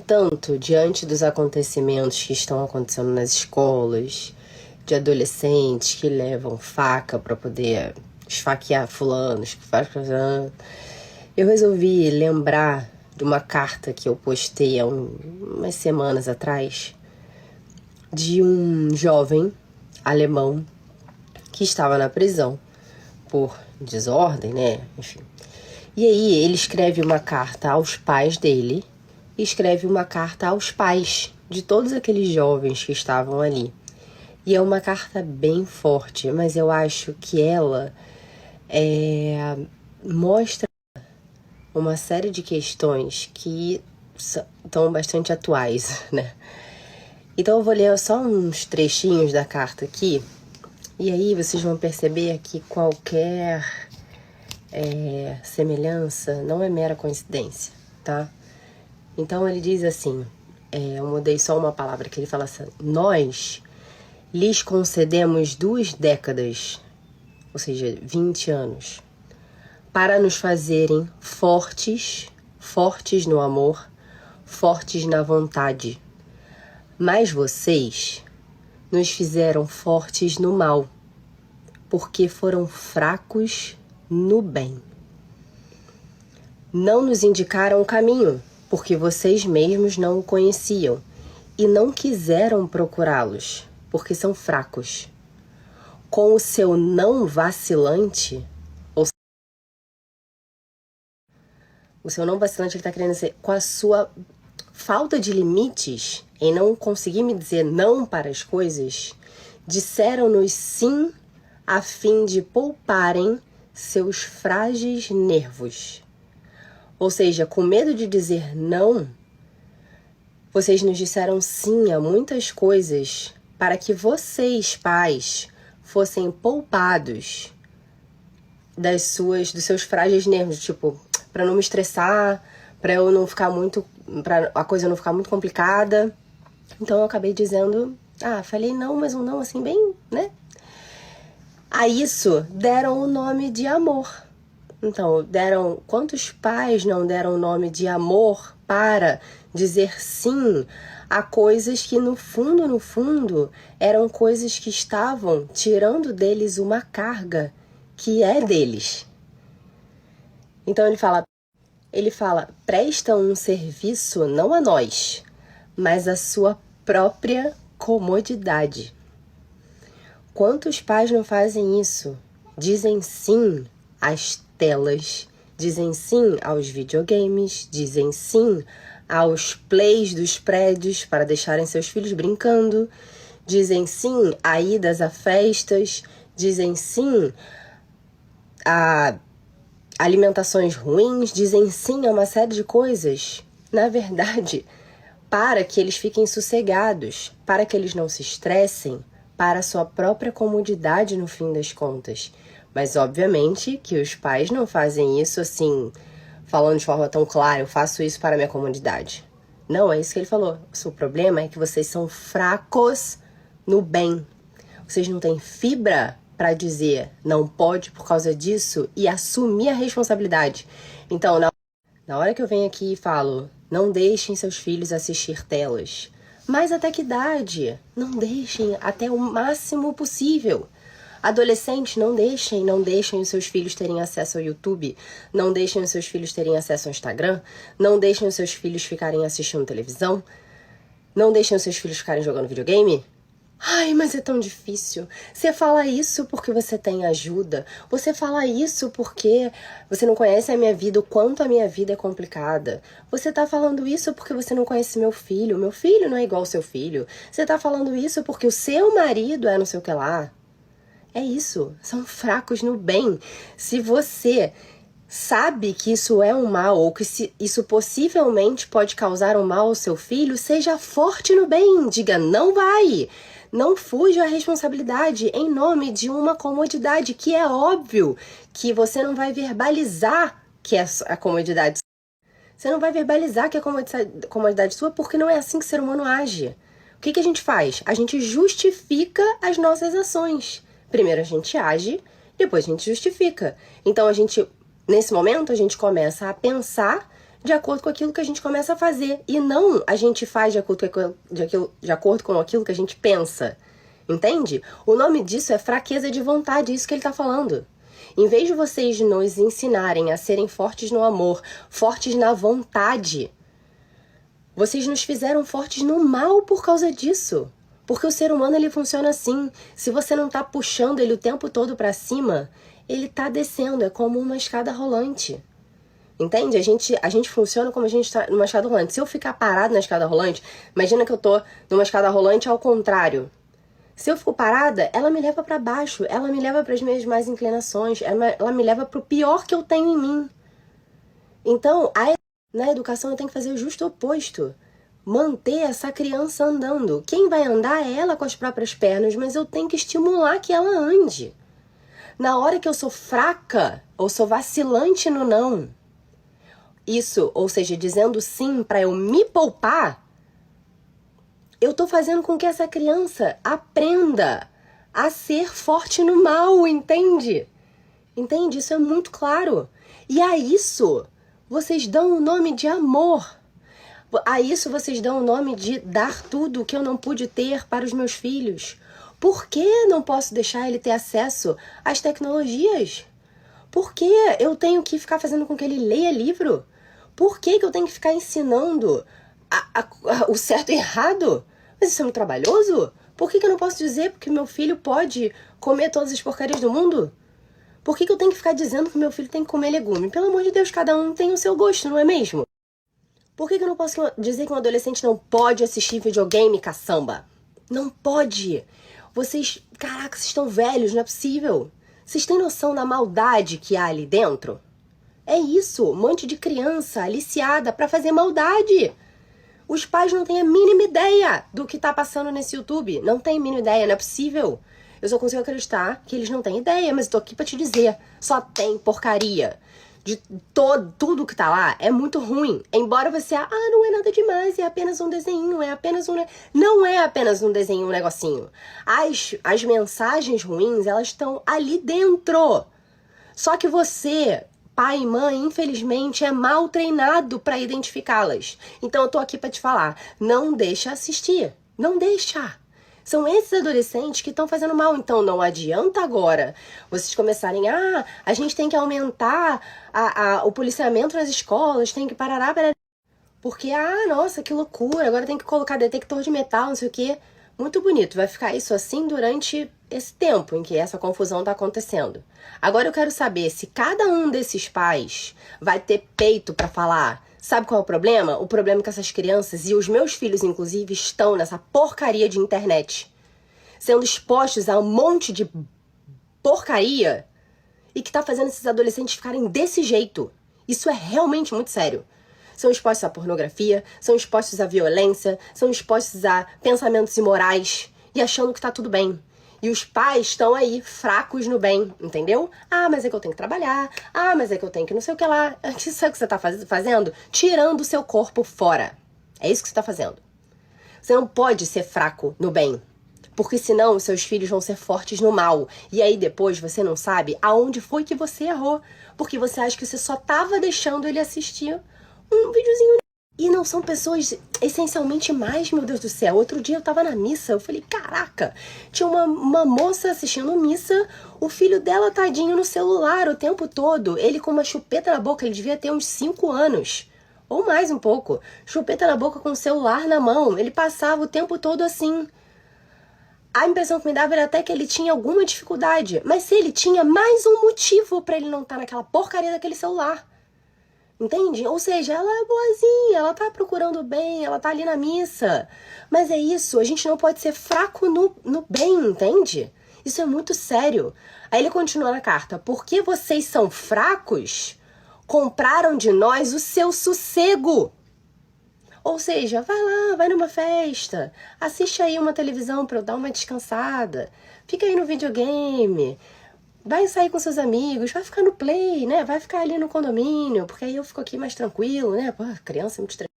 Portanto, diante dos acontecimentos que estão acontecendo nas escolas, de adolescentes que levam faca para poder esfaquear fulanos, eu resolvi lembrar de uma carta que eu postei há umas semanas atrás, de um jovem alemão que estava na prisão por desordem, né? Enfim. E aí ele escreve uma carta aos pais dele e escreve uma carta aos pais de todos aqueles jovens que estavam ali. E é uma carta bem forte, mas eu acho que ela mostra uma série de questões que estão bastante atuais, né? Então eu vou ler só uns trechinhos da carta aqui, e aí vocês vão perceber que qualquer semelhança não é mera coincidência, tá? Então ele diz assim, eu mudei só uma palavra, que ele fala assim: nós lhes concedemos 2 décadas, ou seja, 20 anos, para nos fazerem fortes no amor, fortes na vontade. Mas vocês nos fizeram fortes no mal, porque foram fracos no bem. Não nos indicaram o caminho, porque vocês mesmos não o conheciam, e não quiseram procurá-los, porque são fracos. Com o seu não vacilante, o seu não vacilante, ele está querendo dizer, com a sua falta de limites, em não conseguir me dizer não para as coisas, disseram-nos sim a fim de pouparem seus frágeis nervos. Ou seja, com medo de dizer não, vocês nos disseram sim a muitas coisas para que vocês, pais, fossem poupados dos seus frágeis nervos, tipo, para não me estressar, para eu não ficar muito, para a coisa não ficar muito complicada. Então eu acabei dizendo, falei não, mas um não assim bem, né? A isso deram o nome de amor. Então, quantos pais não deram o nome de amor para dizer sim a coisas que no fundo, eram coisas que estavam tirando deles uma carga que é deles. Então ele fala, prestam um serviço não a nós, mas à sua própria comodidade. Quantos pais não fazem isso? Dizem sim às telas, dizem sim aos videogames, dizem sim aos plays dos prédios para deixarem seus filhos brincando, dizem sim a idas a festas, dizem sim a alimentações ruins, dizem sim a uma série de coisas. Na verdade, para que eles fiquem sossegados, para que eles não se estressem, para a sua própria comodidade no fim das contas. Mas obviamente que os pais não fazem isso assim, falando de forma tão clara, eu faço isso para a minha comodidade. Não, é isso que ele falou. O problema é que vocês são fracos no bem. Vocês não têm fibra para dizer não pode por causa disso e assumir a responsabilidade. Então, na hora que eu venho aqui e falo, não deixem seus filhos assistir telas. Mas até que idade? Não deixem até o máximo possível. Adolescentes, não deixem os seus filhos terem acesso ao YouTube, não deixem os seus filhos terem acesso ao Instagram, não deixem os seus filhos ficarem assistindo televisão, não deixem os seus filhos ficarem jogando videogame. Ai, mas é tão difícil. Você fala isso porque você tem ajuda. Você fala isso porque você não conhece a minha vida, o quanto a minha vida é complicada. Você tá falando isso porque você não conhece meu filho. Meu filho não é igual ao seu filho. Você tá falando isso porque o seu marido é não sei o que lá. É isso. São fracos no bem. Se você sabe que isso é um mal, ou que isso possivelmente pode causar um mal ao seu filho, seja forte no bem. Diga, não vai. Não fuja à responsabilidade em nome de uma comodidade que é óbvio que você não vai verbalizar que é a comodidade. Você não vai verbalizar que é a comodidade sua porque não é assim que o ser humano age. O que a gente faz? A gente justifica as nossas ações. Primeiro a gente age, depois a gente justifica. Então nesse momento a gente começa a pensar de acordo com aquilo que a gente começa a fazer. E não a gente faz de acordo com aquilo que a gente pensa. Entende? O nome disso é fraqueza de vontade, é isso que ele está falando. Em vez de vocês nos ensinarem a serem fortes no amor, fortes na vontade, vocês nos fizeram fortes no mal por causa disso. Porque o ser humano, ele funciona assim. Se você não tá puxando ele o tempo todo pra cima, ele tá descendo. É como uma escada rolante. Entende? A gente funciona como a gente tá numa escada rolante. Se eu ficar parado na escada rolante, imagina que eu tô numa escada rolante ao contrário. Se eu fico parada, ela me leva pra baixo. Ela me leva pras minhas más inclinações. Ela me leva pro pior que eu tenho em mim. Então, na educação eu tenho que fazer o justo oposto. Manter essa criança andando. Quem vai andar é ela com as próprias pernas, mas eu tenho que estimular que ela ande. Na hora que eu sou fraca ou sou vacilante no não, isso, ou seja, dizendo sim para eu me poupar, eu tô fazendo com que essa criança aprenda a ser forte no mal, entende? Entende? Isso é muito claro. E a isso vocês dão o nome de amor. A isso vocês dão o nome de dar tudo o que eu não pude ter para os meus filhos. Por que não posso deixar ele ter acesso às tecnologias? Por que eu tenho que ficar fazendo com que ele leia livro? Por que eu tenho que ficar ensinando o certo e errado? Mas isso é muito trabalhoso? Por que eu não posso dizer que meu filho pode comer todas as porcarias do mundo? Por que eu tenho que ficar dizendo que meu filho tem que comer legume? Pelo amor de Deus, cada um tem o seu gosto, não é mesmo? Por que eu não posso dizer que um adolescente não pode assistir videogame, caçamba? Não pode. Vocês, caraca, vocês estão velhos, não é possível. Vocês têm noção da maldade que há ali dentro? É isso, um monte de criança aliciada pra fazer maldade. Os pais não têm a mínima ideia do que tá passando nesse YouTube. Não tem a mínima ideia, não é possível. Eu só consigo acreditar que eles não têm ideia, mas eu tô aqui pra te dizer. Só tem porcaria. De tudo que tá lá é muito ruim. Embora você, não é nada demais, é apenas um desenho, é apenas um... Não é apenas um desenho, um negocinho. As mensagens ruins, elas estão ali dentro. Só que você, pai e mãe, infelizmente, é mal treinado pra identificá-las. Então eu tô aqui pra te falar, não deixa assistir. Não deixa. São esses adolescentes que estão fazendo mal. Então não adianta agora vocês começarem, a gente tem que aumentar o policiamento nas escolas, tem que parar. Porque, nossa, que loucura, agora tem que colocar detector de metal, não sei o quê. Muito bonito, vai ficar isso assim durante esse tempo em que essa confusão tá acontecendo. Agora eu quero saber se cada um desses pais vai ter peito pra falar. Sabe qual é o problema? O problema é que essas crianças, e os meus filhos inclusive, estão nessa porcaria de internet, sendo expostos a um monte de porcaria e que tá fazendo esses adolescentes ficarem desse jeito. Isso é realmente muito sério. São expostos à pornografia, são expostos à violência, são expostos a pensamentos imorais e achando que tá tudo bem. E os pais estão aí, fracos no bem, entendeu? Mas é que eu tenho que trabalhar. Mas é que eu tenho que não sei o que lá. Sabe o que você tá fazendo? Tirando o seu corpo fora. É isso que você tá fazendo. Você não pode ser fraco no bem. Porque senão os seus filhos vão ser fortes no mal. E aí depois você não sabe aonde foi que você errou. Porque você acha que você só tava deixando ele assistir um videozinho. E não são pessoas essencialmente mais, meu Deus do céu. Outro dia eu tava na missa, eu falei, caraca, tinha uma moça assistindo missa, o filho dela tadinho no celular o tempo todo, ele com uma chupeta na boca, ele devia ter uns 5 anos, ou mais um pouco, chupeta na boca com o celular na mão, ele passava o tempo todo assim. A impressão que me dava era até que ele tinha alguma dificuldade, mas se ele tinha mais um motivo pra ele não estar naquela porcaria daquele celular. Entende? Ou seja, ela é boazinha, ela tá procurando bem, ela tá ali na missa. Mas é isso, a gente não pode ser fraco no bem, entende? Isso é muito sério. Aí ele continua na carta, porque vocês são fracos, compraram de nós o seu sossego. Ou seja, vai lá, vai numa festa, assiste aí uma televisão pra eu dar uma descansada, fica aí no videogame, vai sair com seus amigos, vai ficar no play, né? Vai ficar ali no condomínio, porque aí eu fico aqui mais tranquilo, né? Pô, criança é muito estranha.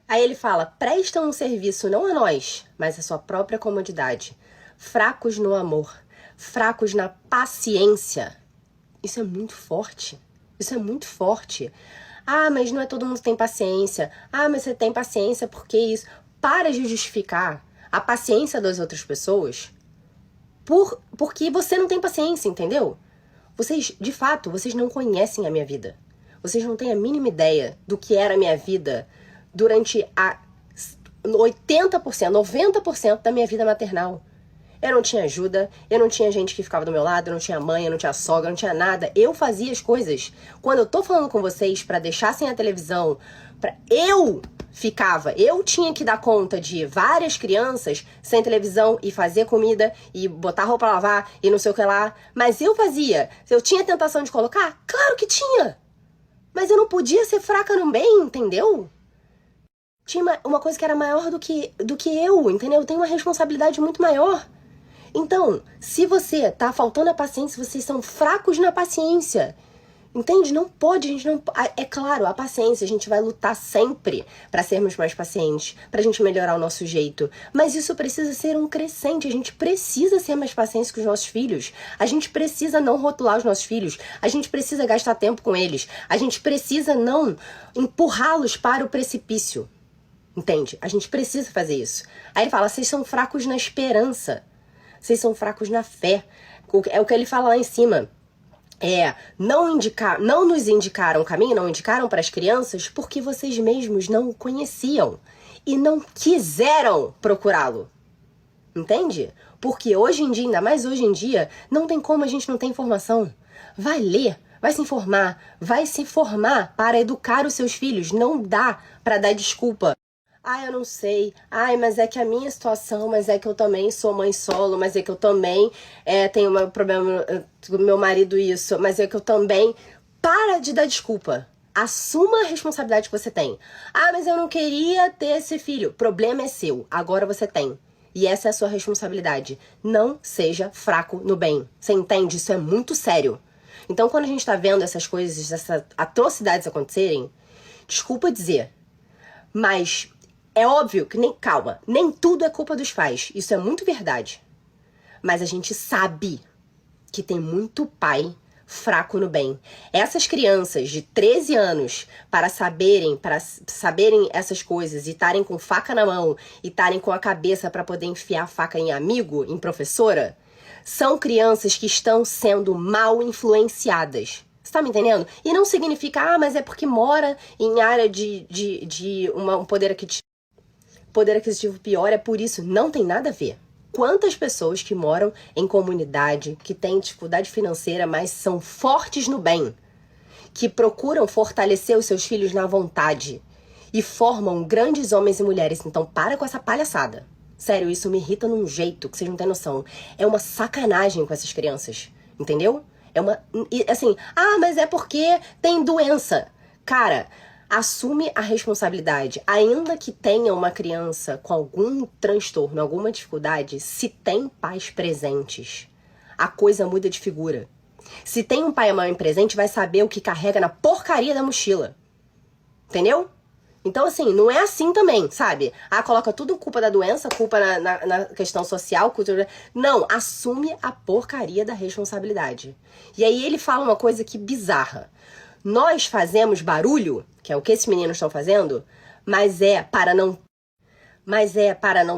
Aí ele fala, prestam um serviço não a nós, mas à sua própria comodidade. Fracos no amor, fracos na paciência. Isso é muito forte. Isso é muito forte. Ah, mas não é todo mundo que tem paciência. Ah, mas você tem paciência porque isso. Para de justificar a paciência das outras pessoas porque você não tem paciência, entendeu? Vocês, de fato, vocês não conhecem a minha vida. Vocês não têm a mínima ideia do que era a minha vida durante a 80%, 90% da minha vida maternal. Eu não tinha ajuda, eu não tinha gente que ficava do meu lado, eu não tinha mãe, eu não tinha sogra, eu não tinha nada. Eu fazia as coisas. Quando eu tô falando com vocês pra deixar sem a televisão, eu tinha que dar conta de várias crianças sem televisão e fazer comida e botar roupa pra lavar e não sei o que lá. Mas eu fazia. Eu tinha tentação de colocar? Claro que tinha! Mas eu não podia ser fraca no bem, entendeu? Tinha uma coisa que era maior do que eu, entendeu? Eu tenho uma responsabilidade muito maior. Então, se você tá faltando a paciência, vocês são fracos na paciência. Entende? Não pode, a gente não... É claro, a paciência, a gente vai lutar sempre pra sermos mais pacientes, pra gente melhorar o nosso jeito. Mas isso precisa ser um crescente, a gente precisa ser mais pacientes com os nossos filhos. A gente precisa não rotular os nossos filhos. A gente precisa gastar tempo com eles. A gente precisa não empurrá-los para o precipício. Entende? A gente precisa fazer isso. Aí ele fala, vocês são fracos na esperança. Vocês são fracos na fé. É o que ele fala lá em cima. Não nos indicaram o caminho, não indicaram para as crianças porque vocês mesmos não o conheciam e não quiseram procurá-lo. Entende? Porque hoje em dia, ainda mais hoje em dia, não tem como a gente não ter informação. Vai ler, vai se informar, vai se formar para educar os seus filhos. Não dá para dar desculpa. Ah, eu não sei. Ai, mas é que a minha situação, mas é que eu também sou mãe solo, mas é que eu também tenho um problema com meu marido isso, mas é que eu também... Para de dar desculpa. Assuma a responsabilidade que você tem. Ah, mas eu não queria ter esse filho. O problema é seu. Agora você tem. E essa é a sua responsabilidade. Não seja fraco no bem. Você entende? Isso é muito sério. Então, quando a gente tá vendo essas coisas, essas atrocidades acontecerem, desculpa dizer, mas... É óbvio que nem tudo é culpa dos pais. Isso é muito verdade. Mas a gente sabe que tem muito pai fraco no bem. Essas crianças de 13 anos, para saberem essas coisas e estarem com faca na mão e estarem com a cabeça para poder enfiar a faca em amigo, em professora, são crianças que estão sendo mal influenciadas. Você tá me entendendo? E não significa, mas é porque mora em área de um poder aquisitivo pior, é por isso. Não tem nada a ver. Quantas pessoas que moram em comunidade, que têm dificuldade financeira, mas são fortes no bem, que procuram fortalecer os seus filhos na vontade e formam grandes homens e mulheres. Então para com essa palhaçada. Sério, isso me irrita num jeito que vocês não têm noção. É uma sacanagem com essas crianças, entendeu? Assim, mas é porque tem doença. Cara, assume a responsabilidade. Ainda que tenha uma criança com algum transtorno, alguma dificuldade, se tem pais presentes, a coisa muda de figura. Se tem um pai e mãe presente, vai saber o que carrega na porcaria da mochila. Entendeu? Então, assim, não é assim também, sabe? Coloca tudo culpa da doença, culpa na questão social, cultura... Não, assume a porcaria da responsabilidade. E aí ele fala uma coisa que bizarra. Nós fazemos barulho, que é o que esses meninos estão fazendo, mas é para não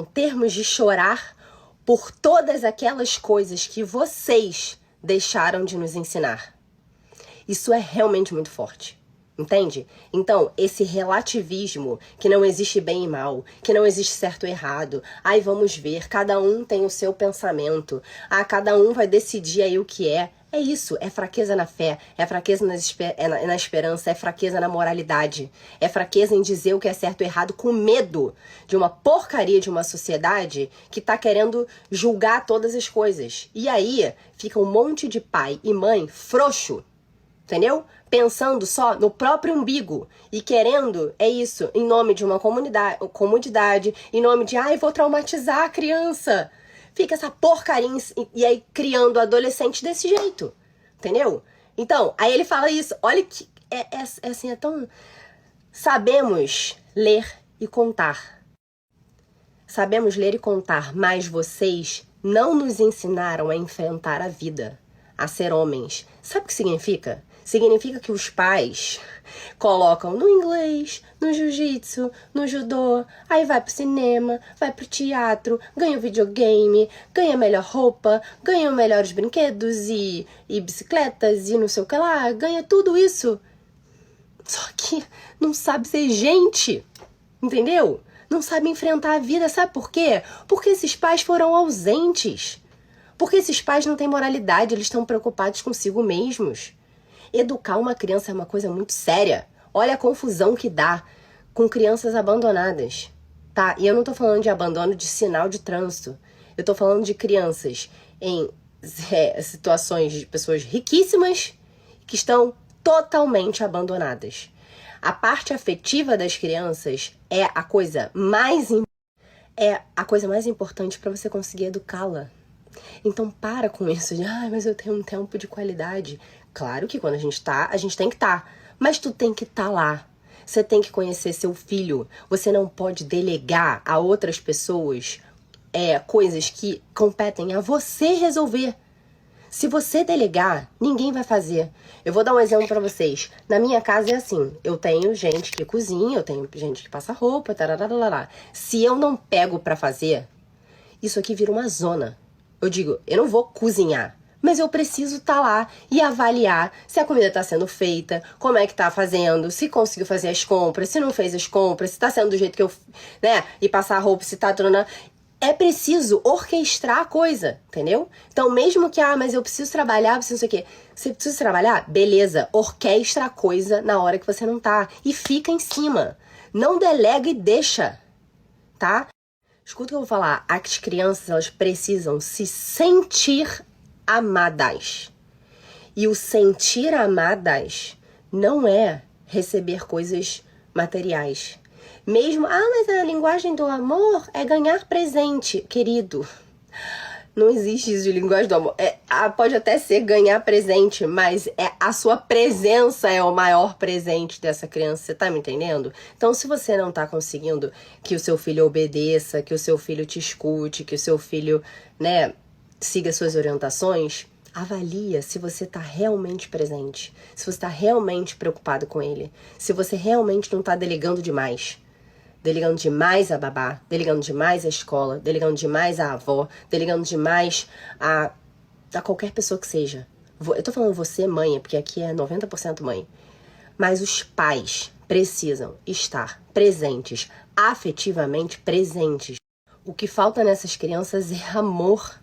termos de chorar por todas aquelas coisas que vocês deixaram de nos ensinar. Isso é realmente muito forte. Entende? Então, esse relativismo, que não existe bem e mal, que não existe certo e errado, vamos ver, cada um tem o seu pensamento, cada um vai decidir aí o que é isso, é fraqueza na fé, é fraqueza na esperança, é fraqueza na moralidade, é fraqueza em dizer o que é certo e errado com medo de uma porcaria de uma sociedade que tá querendo julgar todas as coisas. E aí, fica um monte de pai e mãe frouxo, entendeu? Pensando só no próprio umbigo e querendo, isso, em nome de uma comodidade, em nome de, vou traumatizar a criança. Fica essa porcaria e aí criando adolescente desse jeito, entendeu? Então, aí ele fala isso, olha que, assim, é tão... Sabemos ler e contar. Sabemos ler e contar, mas vocês não nos ensinaram a enfrentar a vida, a ser homens. Sabe o que significa? Significa que os pais colocam no inglês, no jiu-jitsu, no judô, aí vai pro cinema, vai pro teatro, ganha videogame, ganha melhor roupa, ganha melhores brinquedos e bicicletas e não sei o que lá, ganha tudo isso. Só que não sabe ser gente, entendeu? Não sabe enfrentar a vida, sabe por quê? Porque esses pais foram ausentes. Porque esses pais não têm moralidade, eles estão preocupados consigo mesmos. Educar uma criança é uma coisa muito séria. Olha a confusão que dá com crianças abandonadas, tá? E eu não tô falando de abandono de sinal de trânsito. Eu tô falando de crianças em situações de pessoas riquíssimas que estão totalmente abandonadas. A parte afetiva das crianças é a coisa mais importante para você conseguir educá-la. Então para com isso de, mas eu tenho um tempo de qualidade. Claro que quando a gente tem que estar. Mas tu tem que estar lá. Você tem que conhecer seu filho. Você não pode delegar a outras pessoas coisas que competem a você resolver. Se você delegar, ninguém vai fazer. Eu vou dar um exemplo pra vocês. Na minha casa é assim, eu tenho gente que cozinha, eu tenho gente que passa roupa, tarararará. Se eu não pego pra fazer, isso aqui vira uma zona. Eu digo, eu não vou cozinhar, mas eu preciso estar lá e avaliar se a comida está sendo feita, como é que tá fazendo, se conseguiu fazer as compras, se não fez as compras, se tá sendo do jeito que eu, e passar a roupa, se tá tudo. É preciso orquestrar a coisa, entendeu? Então, mesmo que, mas eu preciso trabalhar, preciso não sei o quê. Você precisa trabalhar? Beleza, orquestra a coisa na hora que você não tá. E fica em cima. Não delega e deixa, tá? Escuta o que eu vou falar. As crianças, elas precisam se sentir amadas. E o sentir amadas não é receber coisas materiais. Mesmo, mas a linguagem do amor é ganhar presente. Querido, não existe isso de linguagem do amor. Pode até ser ganhar presente, mas a sua presença é o maior presente dessa criança. Você tá me entendendo? Então, se você não tá conseguindo que o seu filho obedeça, que o seu filho te escute, que o seu filho, siga suas orientações, avalia se você tá realmente presente, se você tá realmente preocupado com ele, se você realmente não tá delegando demais. Delegando demais a babá, delegando demais a escola, delegando demais a avó, delegando demais a qualquer pessoa que seja. Eu tô falando você, mãe, porque aqui é 90% mãe. Mas os pais precisam estar presentes, afetivamente presentes. O que falta nessas crianças é amor.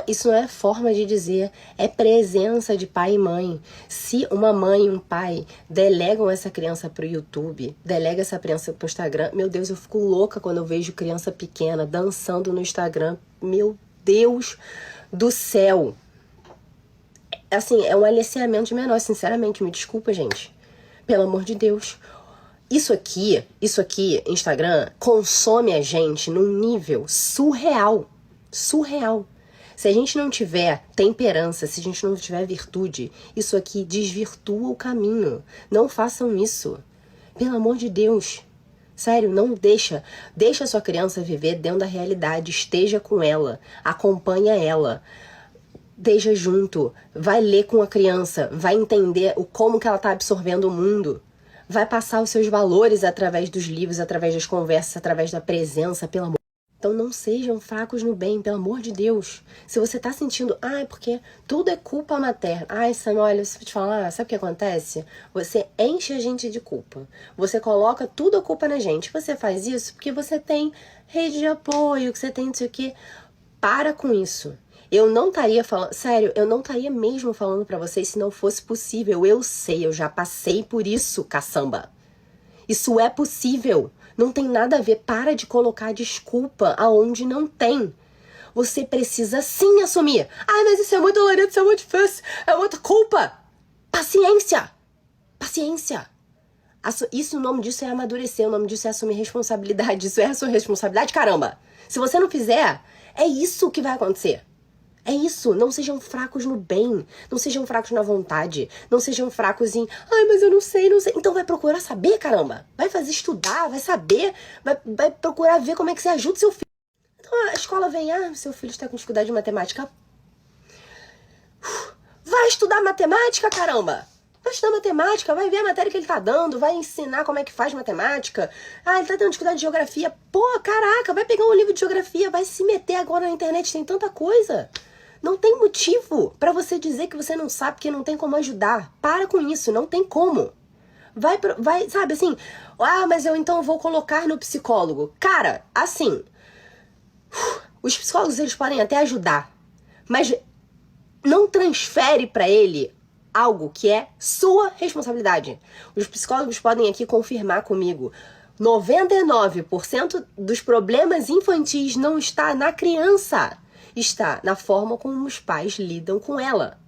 Isso não é forma de dizer, é presença de pai e mãe. Se uma mãe e um pai delegam essa criança pro YouTube, delegam essa criança pro Instagram, meu Deus, eu fico louca quando eu vejo criança pequena dançando no Instagram. Meu Deus do céu. Assim, é um aliciamento de menor, sinceramente, me desculpa, gente. Pelo amor de Deus. Isso aqui, Instagram, consome a gente num nível surreal. Surreal. Se a gente não tiver temperança, se a gente não tiver virtude, isso aqui desvirtua o caminho. Não façam isso. Pelo amor de Deus. Sério, não deixa. Deixa a sua criança viver dentro da realidade. Esteja com ela. Acompanha ela. Deixa junto. Vai ler com a criança. Vai entender como que ela está absorvendo o mundo. Vai passar os seus valores através dos livros, através das conversas, através da presença, pelo amor. Então não sejam fracos no bem, pelo amor de Deus. Se você tá sentindo, porque tudo é culpa materna. Sam, olha, se eu te falar, sabe o que acontece? Você enche a gente de culpa. Você coloca tudo a culpa na gente. Você faz isso porque você tem rede de apoio, que você tem não sei o quê. Para com isso. Eu não estaria falando, sério, eu não estaria mesmo falando pra vocês se não fosse possível. Eu sei, eu já passei por isso, caçamba. Isso é possível. Não tem nada a ver. Para de colocar desculpa aonde não tem. Você precisa sim assumir. Mas isso é muito dolorido, isso é muito difícil. É muita culpa. Paciência. Paciência. Isso, o nome disso é amadurecer. O nome disso é assumir responsabilidade. Isso é a sua responsabilidade, caramba. Se você não fizer, é isso que vai acontecer. É isso, não sejam fracos no bem, não sejam fracos na vontade, não sejam fracos em, mas eu não sei. Então vai procurar saber, caramba. Vai fazer estudar, vai saber, vai procurar ver como é que você ajuda seu filho. Então a escola vem, seu filho está com dificuldade de matemática. Vai estudar matemática, caramba! Vai estudar matemática, vai ver a matéria que ele tá dando, vai ensinar como é que faz matemática. Ah, ele tá dando dificuldade de geografia. Pô, caraca, vai pegar um livro de geografia, vai se meter agora na internet, tem tanta coisa. Não tem motivo pra você dizer que você não sabe, que não tem como ajudar. Para com isso, não tem como. Vai, sabe, assim, ah, mas eu então vou colocar no psicólogo. Cara, assim, os psicólogos, eles podem até ajudar, mas não transfere pra ele algo que é sua responsabilidade. Os psicólogos podem aqui confirmar comigo. 99% dos problemas infantis não está na criança, está na forma como os pais lidam com ela.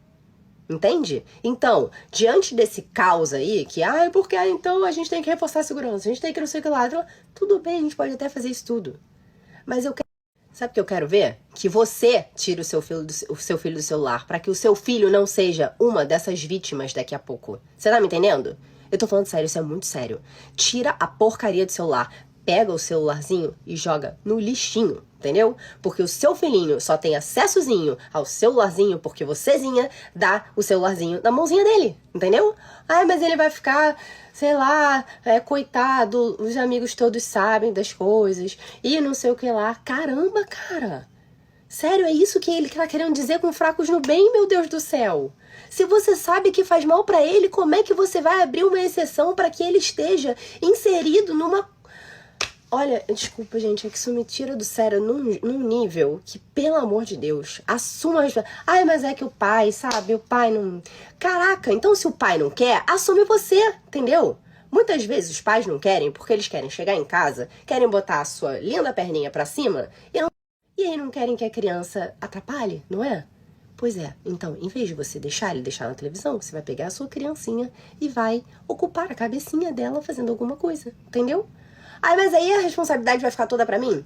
Entende? Então, diante desse caos aí, que, porque então a gente tem que reforçar a segurança, a gente tem que não sei o que lá, tudo bem, a gente pode até fazer isso tudo. Mas eu quero. Sabe o que eu quero ver? Que você tire o seu filho do celular, para que o seu filho não seja uma dessas vítimas daqui a pouco. Você tá me entendendo? Eu tô falando sério, isso é muito sério. Tira a porcaria do celular. Pega o celularzinho e joga no lixinho, entendeu? Porque o seu filhinho só tem acessozinho ao celularzinho porque vocêzinha dá o celularzinho na mãozinha dele, entendeu? Mas ele vai ficar, sei lá, coitado, os amigos todos sabem das coisas e não sei o que lá. Caramba, cara! Sério, é isso que ele tá querendo dizer com fracos no bem, meu Deus do céu? Se você sabe que faz mal pra ele, como é que você vai abrir uma exceção para que ele esteja inserido numa... Olha, desculpa, gente, é que isso me tira do sério num nível que, pelo amor de Deus, assuma a... mas é que o pai, sabe, o pai não... Caraca, então se o pai não quer, assume você, entendeu? Muitas vezes os pais não querem porque eles querem chegar em casa, querem botar a sua linda perninha pra cima e aí não querem que a criança atrapalhe, não é? Pois é, então, em vez de você deixar ele deixar na televisão, você vai pegar a sua criancinha e vai ocupar a cabecinha dela fazendo alguma coisa, entendeu? Mas aí a responsabilidade vai ficar toda pra mim?